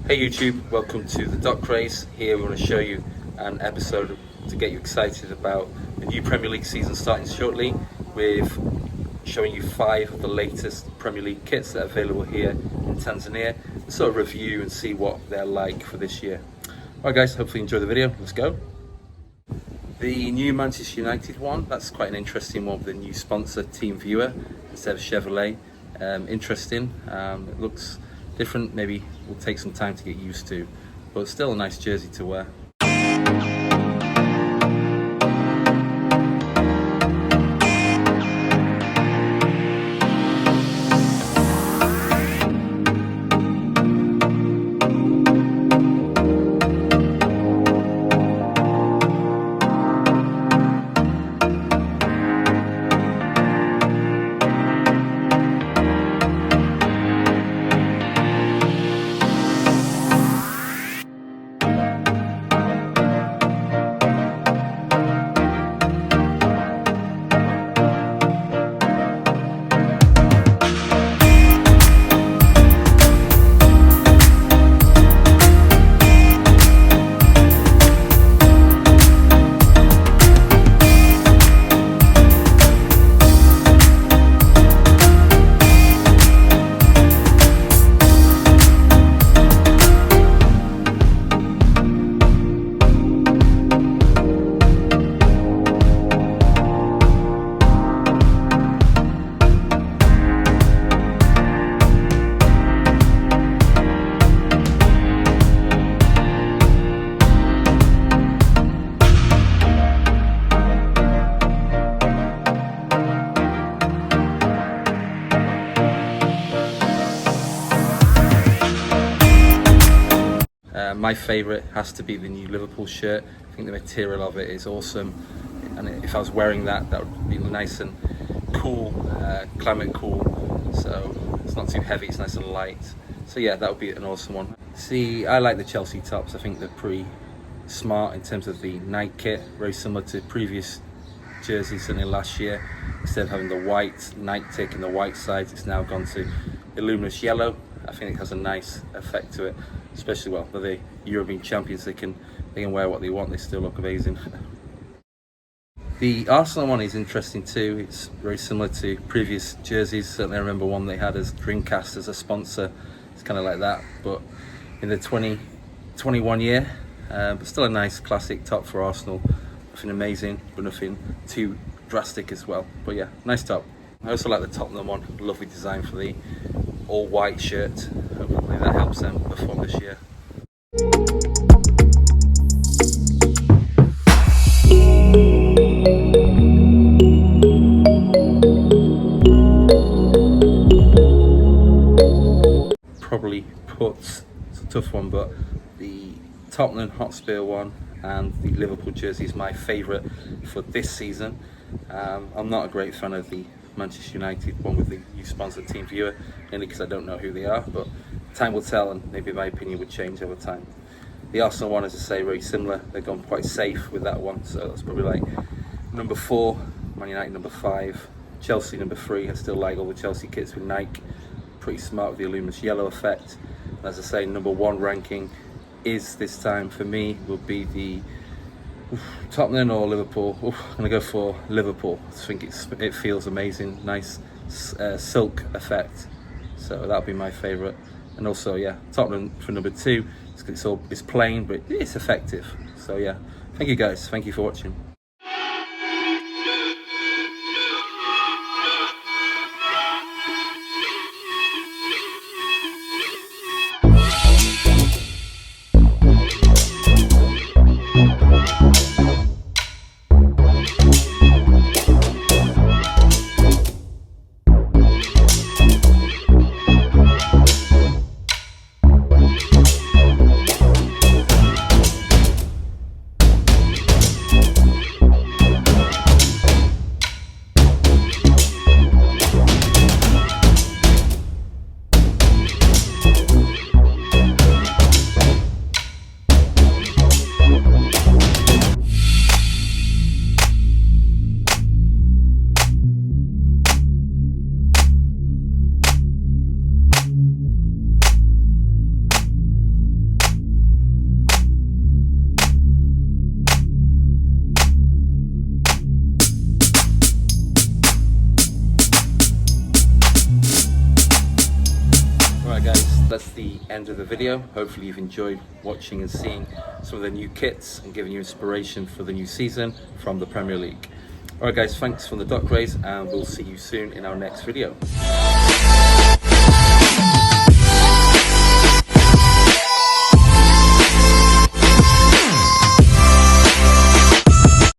Hey YouTube, welcome to the Doc Craze. Here we want to show you an episode to get you excited about the new Premier League season starting shortly, with showing you 5 of the latest Premier League kits that are available here in Tanzania, and sort of review and see what they're like for this year. Alright guys, hopefully you enjoy the video. Let's go. The new Manchester United one, that's quite an interesting one with the new sponsor, Team Viewer, instead of Chevrolet. Interesting, it looks different, maybe will take some time to get used to, but still a nice jersey to wear. My favourite has to be the new Liverpool shirt. I think the material of it is awesome, and if I was wearing that, that would be nice and cool, climate cool, so it's not too heavy, it's nice and light. So yeah, that would be an awesome one. See, I like the Chelsea tops. I think they're pretty smart in terms of the night kit, very similar to previous jerseys, certainly last year. Instead of having the white night tick and the white sides, it's now gone to the luminous yellow. I think it has a nice effect to it, especially, well, they're the European champions, they can wear what they want, they still look amazing. The Arsenal one is interesting too. It's very similar to previous jerseys. Certainly I remember one they had as Dreamcast as a sponsor. It's kind of like that, but in the 2021 year, but still a nice classic top for Arsenal. Nothing amazing, but nothing too drastic as well. But yeah, nice top. I also like the Tottenham one, lovely design for the all white shirt. Hopefully that helps them perform this year. Probably puts, it's a tough one, but the Tottenham Hotspur one and the Liverpool jersey is my favourite for this season. I'm not a great fan of the Manchester United one with the new sponsor Team Viewer, mainly because I don't know who they are, but time will tell, and maybe my opinion would change over time. The Arsenal one, as I say, very similar. They've gone quite safe with that one, so that's probably like number 4, Man United number 5, Chelsea number 3. I still like all the Chelsea kits with Nike, pretty smart with the luminous yellow effect. And as I say, number 1 ranking is this time for me will be the Tottenham or Liverpool. I'm gonna go for Liverpool. I think it feels amazing, nice silk effect. So that'll be my favourite. And also, yeah, Tottenham for number 2. It's plain, but it's effective. So yeah, thank you guys. Thank you for watching. that's the end of the video. Hopefully you've enjoyed watching and seeing some of the new kits and giving you inspiration for the new season from the Premier League. Alright guys, thanks from the Duck Rays, and we'll see you soon in our next video.